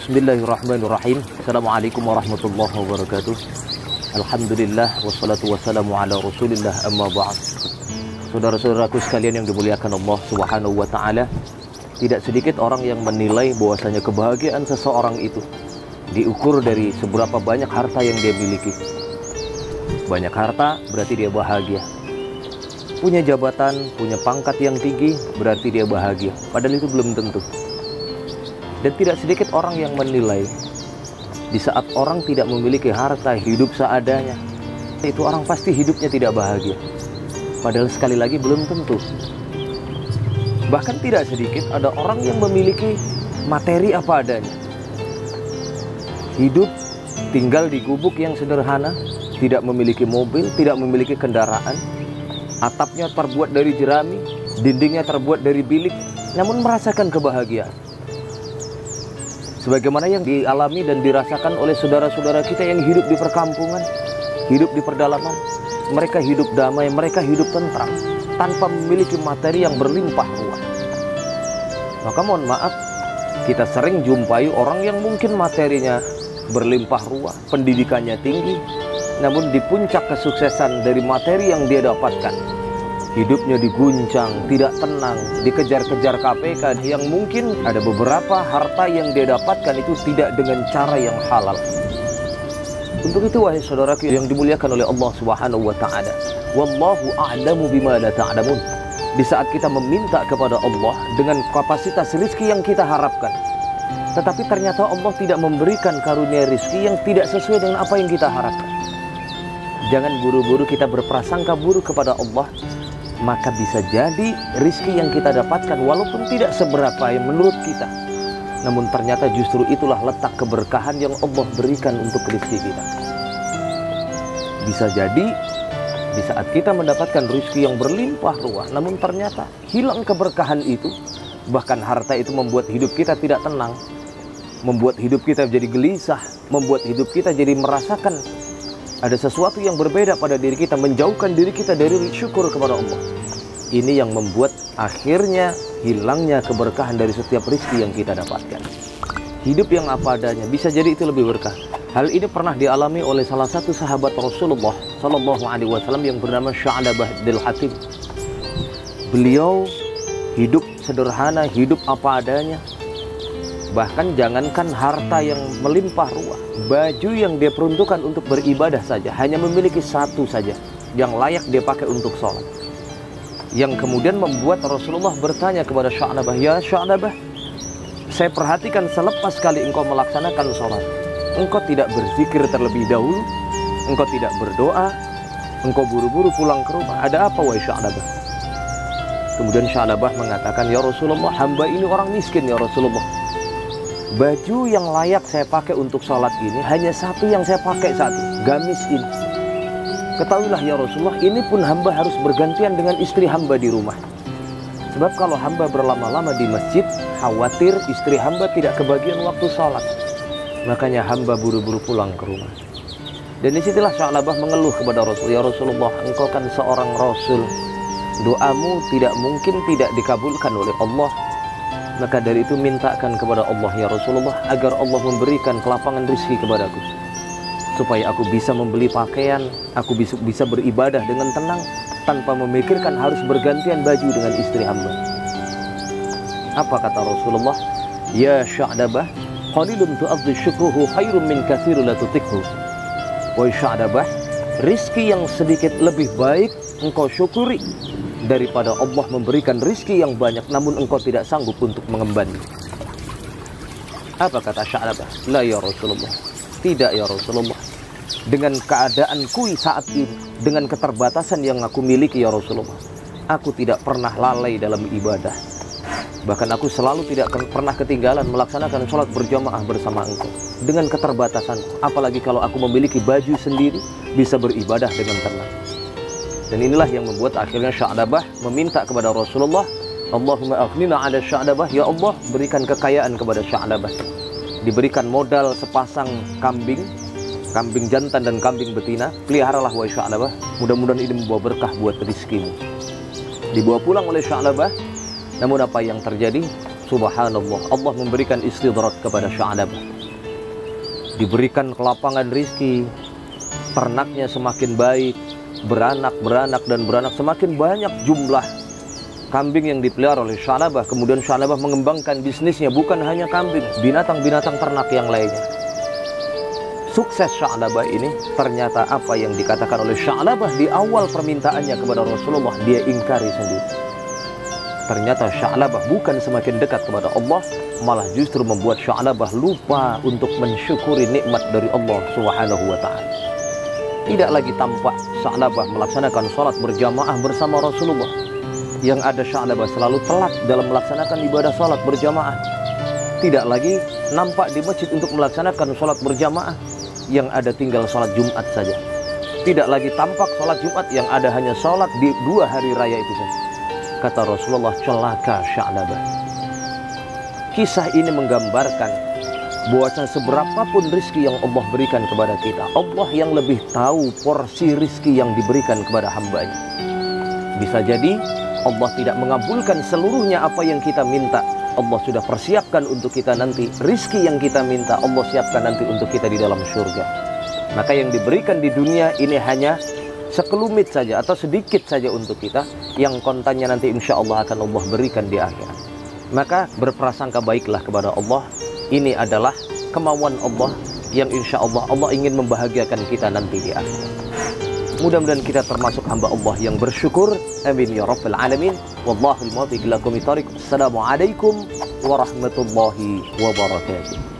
Bismillahirrahmanirrahim. Assalamualaikum warahmatullahi wabarakatuh. Alhamdulillah wassalatu wassalamu ala Rasulillah, amma ba'd. Saudara-saudaraku sekalian yang dimuliakan Allah Subhanahu wa taala, tidak sedikit orang yang menilai bahwasanya kebahagiaan seseorang itu diukur dari seberapa banyak harta yang dia miliki. Banyak harta berarti dia bahagia. Punya jabatan, punya pangkat yang tinggi berarti dia bahagia. Padahal itu belum tentu. Dan tidak sedikit orang yang menilai di saat orang tidak memiliki harta, hidup seadanya, itu orang pasti hidupnya tidak bahagia. Padahal sekali lagi belum tentu. Bahkan tidak sedikit ada orang yang memiliki materi apa adanya. Hidup tinggal di gubuk yang sederhana, tidak memiliki mobil, tidak memiliki kendaraan. Atapnya terbuat dari jerami, dindingnya terbuat dari bilik, namun merasakan kebahagiaan. Sebagaimana yang dialami dan dirasakan oleh saudara-saudara kita yang hidup di perkampungan, hidup di pedalaman. Mereka hidup damai, mereka hidup tentram, tanpa memiliki materi yang berlimpah ruah. Maka mohon maaf, kita sering jumpai orang yang mungkin materinya berlimpah ruah, pendidikannya tinggi, namun di puncak kesuksesan dari materi yang dia dapatkan, hidupnya diguncang, tidak tenang, dikejar-kejar KPK, yang mungkin ada beberapa harta yang dia dapatkan itu tidak dengan cara yang halal. Untuk itu wahai saudaraku yang dimuliakan oleh Allah Subhanahu wa taala, wallahu a'lamu bima la ta'lamun. Di saat kita meminta kepada Allah dengan kapasitas rezeki yang kita harapkan, tetapi ternyata Allah tidak memberikan karunia rezeki yang tidak sesuai dengan apa yang kita harapkan, jangan buru-buru kita berprasangka buruk kepada Allah. Maka bisa jadi rizki yang kita dapatkan walaupun tidak seberapa yang menurut kita, namun ternyata justru itulah letak keberkahan yang Allah berikan untuk rizki kita. Bisa jadi di saat kita mendapatkan rizki yang berlimpah ruah, namun ternyata hilang keberkahan itu, bahkan harta itu membuat hidup kita tidak tenang, membuat hidup kita jadi gelisah, membuat hidup kita jadi merasakan ada sesuatu yang berbeda pada diri kita, menjauhkan diri kita dari syukur kepada Allah. Ini yang membuat akhirnya hilangnya keberkahan dari setiap rezeki yang kita dapatkan. Hidup yang apa adanya, bisa jadi itu lebih berkah. Hal ini pernah dialami oleh salah satu sahabat Rasulullah Sallallahu Alaihi Wasallam yang bernama Sya'labah bin Hatim. Beliau hidup sederhana, hidup apa adanya. Bahkan jangankan harta yang melimpah ruah, baju yang dia peruntukkan untuk beribadah saja hanya memiliki satu saja yang layak dia pakai untuk sholat. Yang kemudian membuat Rasulullah bertanya kepada Sya'labah, "Ya Sya'labah, saya perhatikan selepas kali engkau melaksanakan sholat, engkau tidak berzikir terlebih dahulu, engkau tidak berdoa, engkau buru-buru pulang ke rumah. Ada apa wahai Sya'labah?" Kemudian Sya'labah mengatakan, "Ya Rasulullah, hamba ini orang miskin ya Rasulullah. Baju yang layak saya pakai untuk sholat ini hanya satu yang saya pakai, satu, gamis ini. Ketahuilah ya Rasulullah, ini pun hamba harus bergantian dengan istri hamba di rumah. Sebab kalau hamba berlama-lama di masjid, khawatir istri hamba tidak kebagian waktu sholat. Makanya hamba buru-buru pulang ke rumah." Dan disitulah Sya'labah mengeluh kepada Rasul, "Ya Rasulullah, engkau kan seorang Rasul. Doamu tidak mungkin tidak dikabulkan oleh Allah. Maka dari itu mintakan kepada Allah ya Rasulullah agar Allah memberikan kelapangan rezeki kepadaku, supaya aku bisa membeli pakaian, aku bisa beribadah dengan tenang tanpa memikirkan harus bergantian baju dengan istri hamba." Apa kata Rasulullah? "Ya Sya'labah, qalilun tu'adhi syukruhu khairun min katsirun la tutikhu." Wahai Sya'labah, rizki yang sedikit lebih baik engkau syukuri daripada Allah memberikan rizki yang banyak namun engkau tidak sanggup untuk mengembannya. Apa kata Sya'labah? "La ya Rasulullah, tidak ya Rasulullah. Dengan keadaanku saat ini, dengan keterbatasan yang aku miliki ya Rasulullah, aku tidak pernah lalai dalam ibadah. Bahkan aku selalu tidak pernah ketinggalan melaksanakan sholat berjamaah bersama engkau. Dengan keterbatasan, apalagi kalau aku memiliki baju sendiri, bisa beribadah dengan tenang." Dan inilah yang membuat akhirnya Sya'labah meminta kepada Rasulullah, "Allahumma aghnina 'ala Sya'labah." Ya Allah, berikan kekayaan kepada Sya'labah. Diberikan modal sepasang kambing jantan dan kambing betina. Peliharalah wahai Sya'labah, mudah-mudahan ini membawa berkah buat rezekimu. Dibawa pulang oleh Sya'labah. Namun apa yang terjadi? Subhanallah, Allah memberikan istidrat kepada Sya'labah. Diberikan kelapangan rizki, ternaknya semakin baik, beranak, semakin banyak jumlah kambing yang dipelihara oleh Sya'labah. Kemudian Sya'labah mengembangkan bisnisnya, bukan hanya kambing, binatang-binatang ternak yang lainnya. Sukses Sya'labah ini, ternyata apa yang dikatakan oleh Sya'labah di awal permintaannya kepada Rasulullah, dia ingkari sendiri. Ternyata Sya'labah bukan semakin dekat kepada Allah, malah justru membuat Sya'labah lupa untuk mensyukuri nikmat dari Allah Subhanahu wa ta'ala. Tidak lagi tampak Sya'labah melaksanakan sholat berjamaah bersama Rasulullah. Yang ada Sya'labah selalu telat dalam melaksanakan ibadah sholat berjamaah. Tidak lagi nampak di masjid untuk melaksanakan sholat berjamaah. Yang ada tinggal sholat Jumat saja. Tidak lagi tampak sholat Jumat, yang ada hanya sholat di 2 hari raya itu saja. Kata Rasulullah, celaka Sya'labah. Kisah ini menggambarkan bahwasanya seberapapun rizki yang Allah berikan kepada kita, Allah yang lebih tahu porsi rizki yang diberikan kepada hambanya. Bisa jadi Allah tidak mengabulkan seluruhnya apa yang kita minta. Allah sudah persiapkan untuk kita nanti rizki yang kita minta, Allah siapkan nanti untuk kita di dalam surga. Maka yang diberikan di dunia ini hanya sekelumit saja atau sedikit saja untuk kita, yang kontannya nanti insya Allah akan Allah berikan di akhirat. Maka berprasangka baiklah kepada Allah. Ini adalah kemauan Allah yang insya Allah Allah ingin membahagiakan kita nanti di akhirat. Mudah-mudahan kita termasuk hamba Allah yang bersyukur. Amin ya rabbal alamin. Wallahul muwaffiq ila aqwamit thoriq. Assalamualaikum warahmatullahi wabarakatuh.